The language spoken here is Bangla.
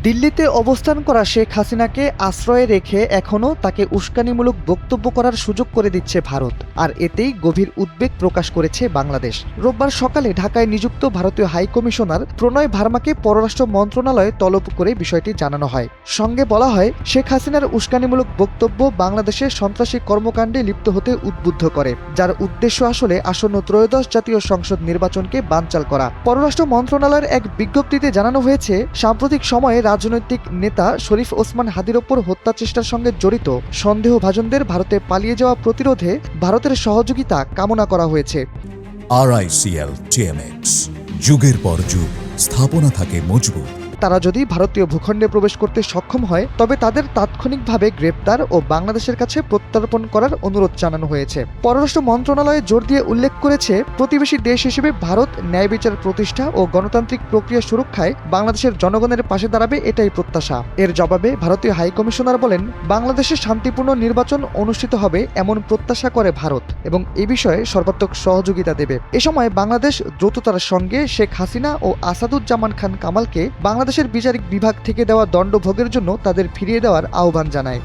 দিল্লিতে অবস্থান করা শেখ হাসিনাকে আশ্রয়ে রেখে এখনও তাকে উস্কানিমূলক বক্তব্য করার সুযোগ করে দিচ্ছে ভারত, আর এতেই গভীর উদ্বেগ প্রকাশ করেছে বাংলাদেশ। রোববার সকালে ঢাকায় নিযুক্ত ভারতীয় হাইকমিশনার প্রণয় ভার্মাকে পররাষ্ট্র মন্ত্রণালয়ে তলব করে বিষয়টি জানানো হয়। সঙ্গে বলা হয়, শেখ হাসিনার উস্কানিমূলক বক্তব্য বাংলাদেশে সন্ত্রাসী কর্মকাণ্ডে লিপ্ত হতে উদ্বুদ্ধ করে, যার উদ্দেশ্য আসলে আসন্ন ত্রয়োদশ জাতীয় সংসদ নির্বাচনকে বানচাল করা। পররাষ্ট্র মন্ত্রণালয়ের এক বিজ্ঞপ্তিতে জানানো হয়েছে, সাম্প্রতিক সময়ে রাজনৈতিক নেতা শরীফ ওসমান হাদির ওপর হত্যা চেষ্টার সঙ্গে জড়িত সন্দেহভাজনদের ভারতে পালিয়ে যাওয়া প্রতিরোধে ভারতের সহযোগিতা কামনা করা হয়েছে। RICL TMX, যুগের পর যুগ স্থাপনা থাকে মজবুত। তারা যদি ভারতীয় ভূখণ্ডে প্রবেশ করতে সক্ষম হয়, তবে তাদের তাৎক্ষণিকভাবে গ্রেপ্তার ও বাংলাদেশের কাছে প্রত্যর্পণ করার অনুরোধ জানানো হয়েছে। পররাষ্ট্র মন্ত্রণালয়ে জোর দিয়ে উল্লেখ করেছে, প্রতিবেশী দেশ হিসেবে ভারত ন্যায় বিচার প্রতিষ্ঠা ও গণতান্ত্রিক প্রক্রিয়া সুরক্ষায় বাংলাদেশের জনগণের পাশে দাঁড়াবে, এটাই প্রত্যাশা। এর জবাবে ভারতীয় হাইকমিশনার বলেন, বাংলাদেশে শান্তিপূর্ণ নির্বাচন অনুষ্ঠিত হবে এমন প্রত্যাশা করে ভারত এবং এ বিষয়ে সর্বাত্মক সহযোগিতা দেবে। এ সময় বাংলাদেশ দ্রুততার সঙ্গে শেখ হাসিনা ও আসাদুজ্জামান খান কামালকে বাংলাদেশের বিচারিক বিভাগ থেকে দেওয়া দণ্ড ভোগের জন্য তাদের ফিরিয়ে দেওয়ার আহ্বান জানায়।